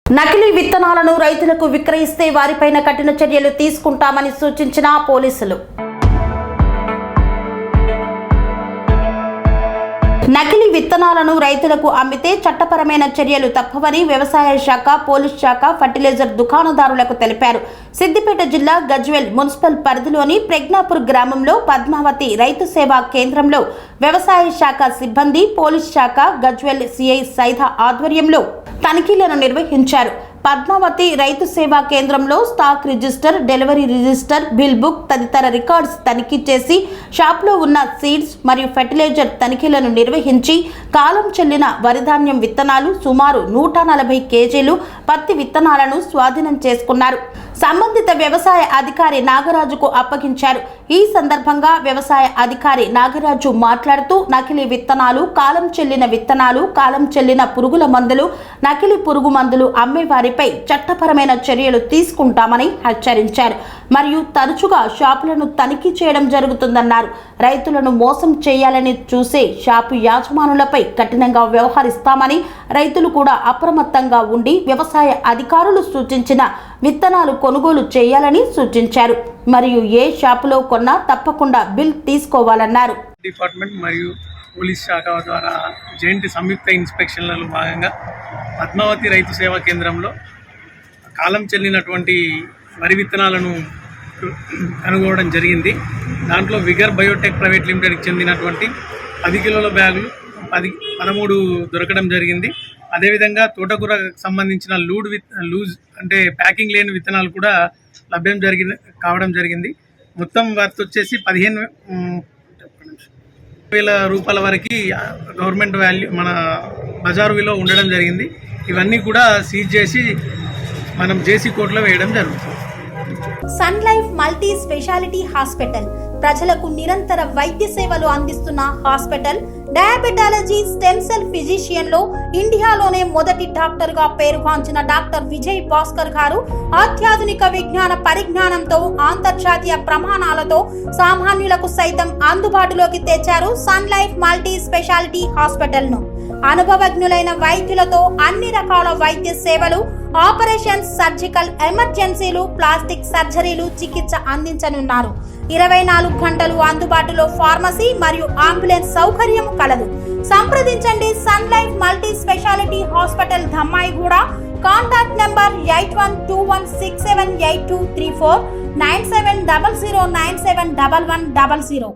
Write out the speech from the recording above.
నకిలీ విత్తనాలను రైతులకు విక్రయిస్తే వారిపైన కఠిన చర్యలు తీసుకుంటామని సూచించిన పోలీసులు. నకిలీ విత్తనాలను రైతులకు అమ్మితే చట్టపరమైన చర్యలు తప్పవని వ్యవసాయ శాఖ, పోలీస్ శాఖ, ఫర్టిలైజర్ దుకాణదారులకు తెలిపారు. సిద్దిపేట జిల్లా గజ్వేల్ మున్సిపల్ పరిధిలోని ప్రజ్ఞాపూర్ గ్రామంలో పద్మావతి రైతు సేవా కేంద్రంలో వ్యవసాయ శాఖ సిబ్బంది, పోలీస్ శాఖ, గజ్వేల్ సిఐ సైదా ఆధ్వర్యంలో తనిఖీలను నిర్వహించారు. పద్మావతి రైతు సేవా కేంద్రంలో stock register, delivery register, bill book తదితర రికార్డ్స్ తనిఖీ చేసి షాప్లో ఉన్న సీడ్స్ మరియు ఫెర్టిలైజర్ తనిఖీలను నిర్వహించి కాలం చెల్లిన వరిధాన్యం విత్తనాలు సుమారు 140 కేజీలు పత్తి విత్తనాలను స్వాధీనం చేసుకున్నారు. సంబంధిత వ్యవసాయ అధికారి నాగరాజుకు అప్పగించారు. ఈ సందర్భంగా వ్యవసాయ అధికారి నాగరాజు మాట్లాడుతూ నకిలీ విత్తనాలు, కాలం చెల్లిన పురుగుల మందులు, నకిలీ పురుగు మందులు అమ్మే వారిపై చట్టపరమైన చర్యలు తీసుకుంటామని హెచ్చరించారు. మరియు తరచుగా షాపులను తనిఖీ చేయడం జరుగుతుందన్నారు. రైతులను మోసం చేయాలని చూసే షాపు యాజమానులపై కఠినంగా వ్యవహరిస్తామని, రైతులు కూడా అప్రమత్తంగా ఉండి వ్యవసాయ అధికారులు సూచించిన విత్తనాలు కొనుగోలు చేయాలని సూచించారు. మరియు ఏ షాపులో కొన్నా తప్పకుండా బిల్ తీసుకోవాలన్నారు. డిపార్ట్మెంట్ మరియు పోలీస్ శాఖ ద్వారా జాయింట్ సంయుక్త ఇన్స్పెక్షన్లలో భాగంగా పద్మావతి రైతు సేవా కేంద్రంలో కాలం చెల్లినటువంటి వరి విత్తనాలను కనుగొనడం జరిగింది. దాంట్లో విగర్ బయోటెక్ ప్రైవేట్ లిమిటెడ్కి చెందినటువంటి 10 కిలోల బ్యాగులు 13 దొరకడం జరిగింది. అదేవిధంగా తోటకూరకు సంబంధించిన లూజ్ అంటే ప్యాకింగ్ లేని విత్తనాలు కూడా లభ్యం కావడం జరిగింది. మొత్తం వర్త్ వచ్చేసి 15,000 రూపాయల వరకు గవర్నమెంట్ వాల్యూ మన బజారు విలువ ఉండడం జరిగింది. ఇవన్నీ కూడా సీజ్ చేసి మనం జేసీ కోర్టులో వేయడం జరుగుతుంది. Sun Life multi speciality hospital ప్రజలకు నిరంతర వైద్య సేవలు అందిస్తున్న hospital. Diabetology, stem cell physician లో ఇండియాలోనే మొదటి డాక్టర్ గా పేరుగాంచిన డాక్టర్ విజయ్ భాస్కర్ గారు అత్యాధునిక విజ్ఞాన పరిజ్ఞానంతో అంతర్జాతీయ ప్రమాణాలతో సామాన్యులకు సైతం అందుబాటులోకి తెచ్చారు Sun Life multi speciality hospital ను. అనుభవజ్ఞులైన వైద్యులతో అన్ని రకాల వైద్య సేవలు, ఆపరేషన్స్, సర్జికల్ ఎమర్జెన్సీలు, ప్లాస్టిక్ సర్జరీలు, చికిత్స అందించనున్నారు. 24 గంటలు అందుబాటులో ఫార్మసీ మరియు అంబులెన్స్ సౌకర్యం కలదు. సంప్రదించండి Sun Life multi speciality hospital, Dhammaiguda. Contact number 8121678234, 9700971100.